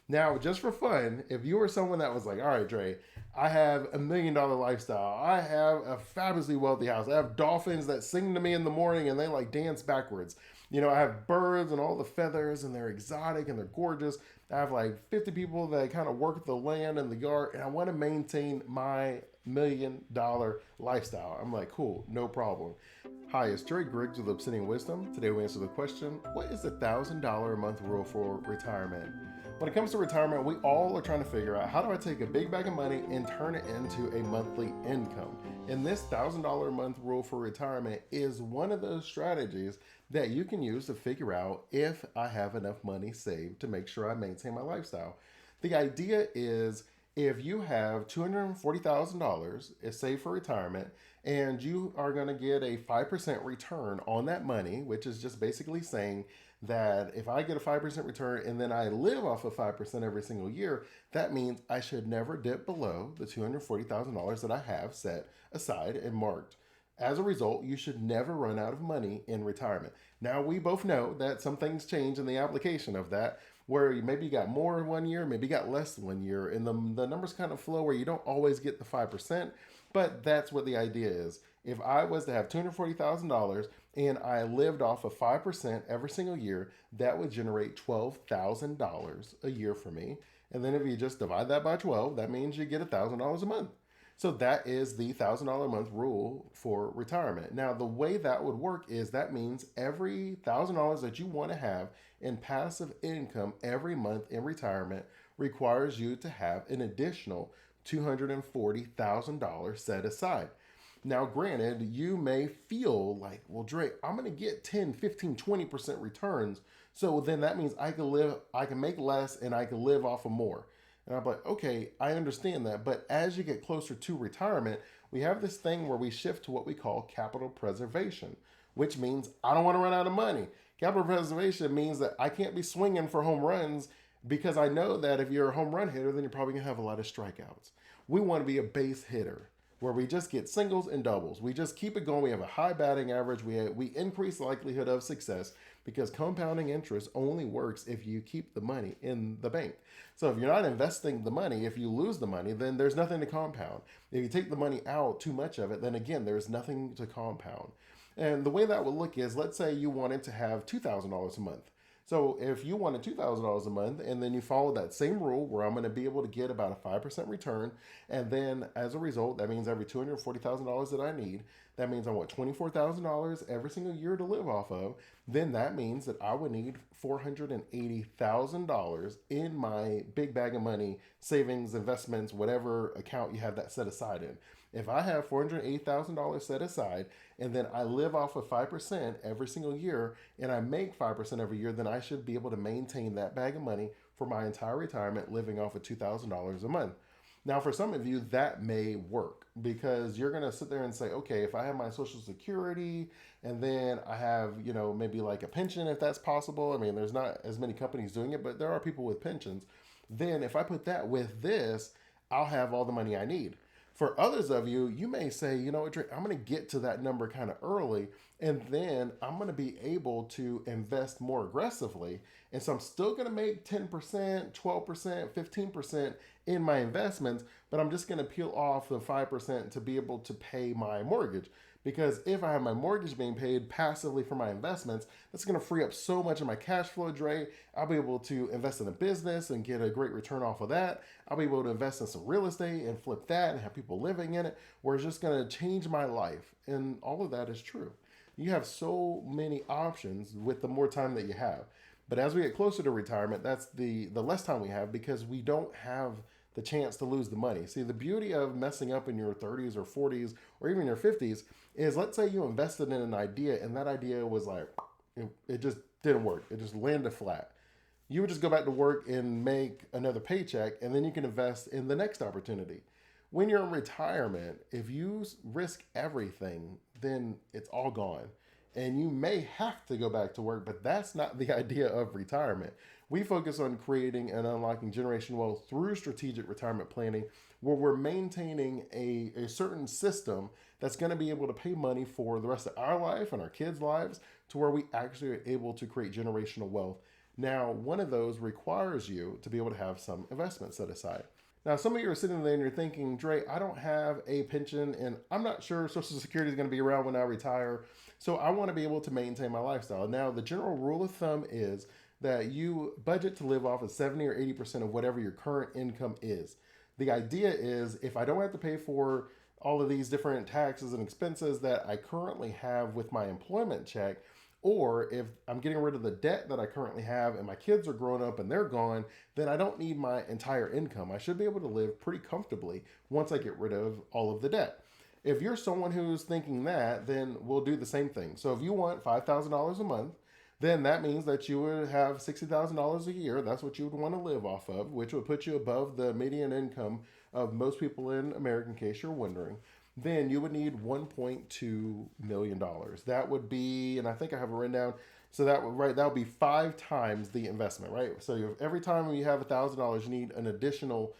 Now, just for fun, if you were someone that was like, all right, Dre, I have $1 million lifestyle. I have a fabulously wealthy house. I have dolphins that sing to me in the morning and they like dance backwards. I have birds and all the feathers and they're exotic and they're gorgeous. I have like 50 people that kind of work the land and the yard and I want to maintain my $1 million lifestyle. I'm like, cool, no problem. Hi, it's Dre Griggs with Obsidian Wisdom. Today we answer the question, what is the $1,000 a month rule for retirement? When it comes to retirement, we all are trying to figure out how do I take a big bag of money and turn it into a monthly income. And this $1,000 a month rule for retirement is one of those strategies that you can use to figure out if I have enough money saved to make sure I maintain my lifestyle. The idea is if you have $240,000 is saved for retirement and you are going to get a 5% return on that money, which is just basically saying that if I get a 5% return and then I live off of 5% every single year, that means I should never dip below the $240,000 that I have set aside and marked. As a result, you should never run out of money in retirement. Now, we both know that some things change in the application of that, where maybe you got more in one year, maybe you got less one year, and the numbers kind of flow where you don't always get the 5%, but that's what the idea is. If I was to have $240,000 and I lived off of 5% every single year, that would generate $12,000 a year for me. And then if you just divide that by 12, that means you get $1,000 a month. So that is the $1,000 a month rule for retirement. Now, the way that would work is that means every $1,000 that you want to have in passive income every month in retirement requires you to have an additional $240,000 set aside. Now, granted, you may feel like, well, Dre, I'm going to get 10, 15, 20% returns. So then that means I can make less and I can live off of more. And I'm like, okay, I understand that. But as you get closer to retirement, we have this thing where we shift to what we call capital preservation, which means I don't want to run out of money. Capital preservation means that I can't be swinging for home runs because I know that if you're a home run hitter, then you're probably going to have a lot of strikeouts. We want to be a base hitter where we just get singles and doubles. We just keep it going. We have a high batting average. We increase the likelihood of success because compounding interest only works if you keep the money in the bank. So if you're not investing the money, if you lose the money, then there's nothing to compound. If you take the money out, too much of it, then again, there's nothing to compound. And the way that would look is, let's say you wanted to have $2,000 a month. So if you wanted $2,000 a month and then you follow that same rule where I'm going to be able to get about a 5% return, and then as a result, that means every $240,000 that I need, that means I want $24,000 every single year to live off of, then that means that I would need $480,000 in my big bag of money, savings, investments, whatever account you have that set aside in. If I have $480,000 set aside and then I live off of 5% every single year and I make 5% every year, then I should be able to maintain that bag of money for my entire retirement living off of $2,000 a month. Now, for some of you, that may work because you're going to sit there and say, okay, if I have my Social Security and then I have, maybe like a pension, if that's possible. I mean, there's not as many companies doing it, but there are people with pensions. Then if I put that with this, I'll have all the money I need. For others of you, you may say, you know what, Drake, I'm going to get to that number kind of early, and then I'm going to be able to invest more aggressively. And so I'm still going to make 10%, 12%, 15% in my investments, but I'm just going to peel off the 5% to be able to pay my mortgage. Because if I have my mortgage being paid passively for my investments, that's going to free up so much of my cash flow, Dre. I'll be able to invest in a business and get a great return off of that. I'll be able to invest in some real estate and flip that and have people living in it, where it's just going to change my life. And all of that is true. You have so many options with the more time that you have. But as we get closer to retirement, that's the less time we have because we don't have the chance to lose the money. See, the beauty of messing up in your 30s or 40s or even your 50s is, let's say you invested in an idea and that idea was like, it just didn't work. It just landed flat. You would just go back to work and make another paycheck, and then you can invest in the next opportunity. When you're in retirement, if you risk everything, then it's all gone. And you may have to go back to work, but that's not the idea of retirement. We focus on creating and unlocking generational wealth through strategic retirement planning, where we're maintaining a certain system that's going to be able to pay money for the rest of our life and our kids' lives to where we actually are able to create generational wealth Now, one of those requires you to be able to have some investment set aside. Now, some of you are sitting there and you're thinking, Dre, I don't have a pension and I'm not sure Social Security is going to be around when I retire. So I want to be able to maintain my lifestyle. Now, the general rule of thumb is that you budget to live off of 70 or 80% of whatever your current income is. The idea is if I don't have to pay for all of these different taxes and expenses that I currently have with my employment check, or if I'm getting rid of the debt that I currently have and my kids are grown up and they're gone, then I don't need my entire income. I should be able to live pretty comfortably once I get rid of all of the debt. If you're someone who's thinking that, then we'll do the same thing. So if you want $5,000 a month, then that means that you would have $60,000 a year. That's what you would want to live off of, which would put you above the median income of most people in America, in case you're wondering. Then you would need $1.2 million. That would be, and I think I have it written down. So that would be 5 times the investment, right? So every time you have $1,000, you need an additional,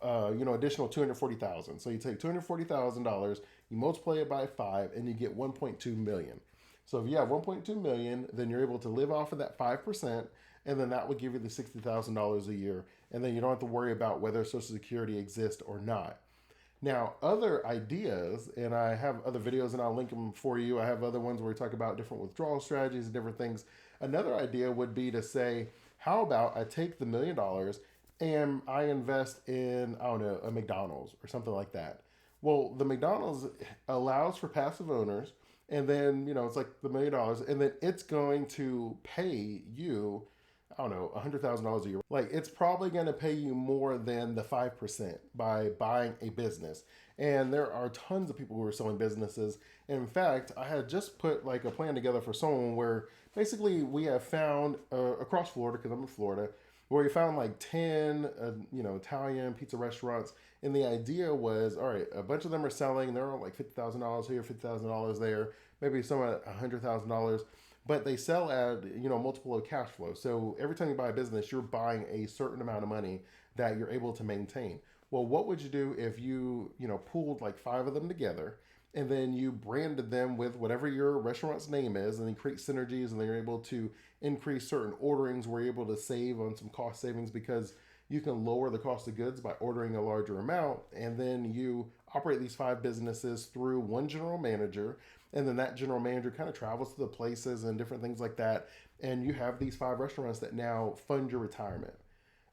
additional 240,000. So you take $240,000, you multiply it by 5, and you get 1.2 million. So if you have 1.2 million, then you're able to live off of that 5%, and then that would give you the $60,000 a year, and then you don't have to worry about whether Social Security exists or not. Now, other ideas, and I have other videos and I'll link them for you. I have other ones where we talk about different withdrawal strategies and different things. Another idea would be to say, how about I take the $1 million and I invest in, I don't know, a McDonald's or something like that. Well, the McDonald's allows for passive owners, and then, it's like the $1 million, and then it's going to pay you, I don't know, $100,000 a year. Like, it's probably going to pay you more than the 5% by buying a business. And there are tons of people who are selling businesses. In fact, I had just put like a plan together for someone where basically we have found across Florida, because I'm in Florida, where we found like 10, Italian pizza restaurants. And the idea was, all right, a bunch of them are selling. They're all like $50,000 here, $50,000 there, maybe some at $100,000. But they sell at, multiple of cash flow. So every time you buy a business, you're buying a certain amount of money that you're able to maintain. Well, what would you do if you, pooled like 5 of them together and then you branded them with whatever your restaurant's name is, and then create synergies, and then you're able to increase certain orderings where you're able to save on some cost savings because you can lower the cost of goods by ordering a larger amount, and then you operate these 5 businesses through one general manager, and then that general manager kind of travels to the places and different things like that, and you have these 5 restaurants that now fund your retirement.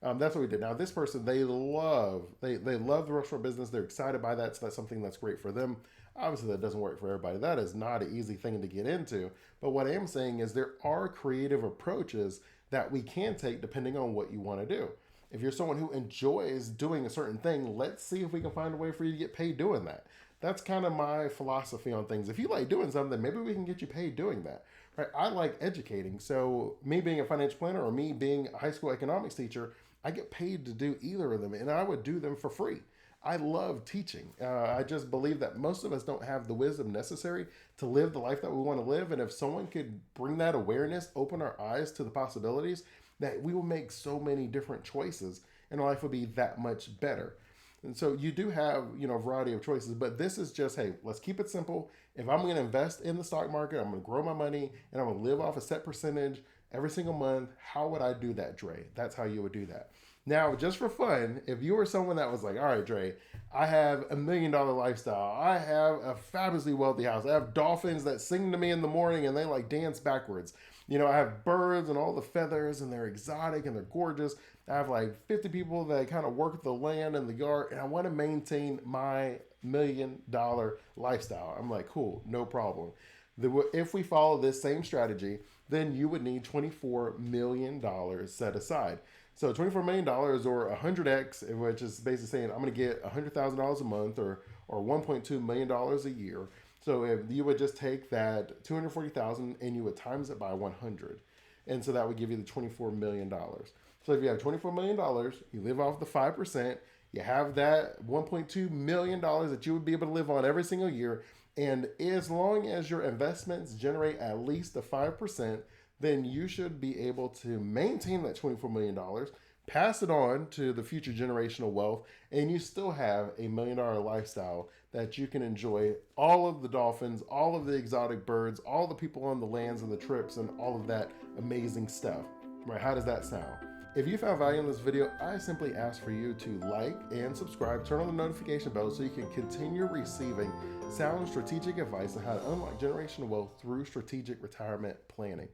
That's what we did. Now, this person, they love the restaurant business. They're excited by that, so that's something that's great for them. Obviously, that doesn't work for everybody. That is not an easy thing to get into. But what I am saying is there are creative approaches that we can take depending on what you want to do. If you're someone who enjoys doing a certain thing, let's see if we can find a way for you to get paid doing that. That's kind of my philosophy on things. If you like doing something, maybe we can get you paid doing that. Right? I like educating. So me being a financial planner or me being a high school economics teacher, I get paid to do either of them, and I would do them for free. I love teaching. I just believe that most of us don't have the wisdom necessary to live the life that we want to live. And if someone could bring that awareness, open our eyes to the possibilities, that we will make so many different choices and life will be that much better. And so you do have, a variety of choices, but this is just, hey, let's keep it simple. If I'm going to invest in the stock market, I'm going to grow my money and I'm going to live off a set percentage every single month. How would I do that, Dre? That's how you would do that. Now, just for fun, if you were someone that was like, all right, Dre, I have $1 million lifestyle. I have a fabulously wealthy house. I have dolphins that sing to me in the morning and they like dance backwards. I have birds and all the feathers and they're exotic and they're gorgeous. I have like 50 people that kind of work the land and the yard, and I want to maintain my $1 million lifestyle. I'm like, cool, no problem. If we follow this same strategy, then you would need $24 million set aside. So $24 million or 100x, which is basically saying I'm going to get $100,000 a month or $1.2 million a year. So if you would just take that 240,000 and you would times it by 100. And so that would give you the $24 million. So if you have $24 million, you live off the 5%, you have that $1.2 million that you would be able to live on every single year. And as long as your investments generate at least a 5%, then you should be able to maintain that $24 million, pass it on to the future generational wealth, and you still have a $1 million lifestyle that you can enjoy all of the dolphins, all of the exotic birds, all the people on the lands and the trips, and all of that amazing stuff. Right, how does that sound? If you found value in this video, I simply ask for you to like and subscribe, turn on the notification bell so you can continue receiving sound strategic advice on how to unlock generational wealth through strategic retirement planning.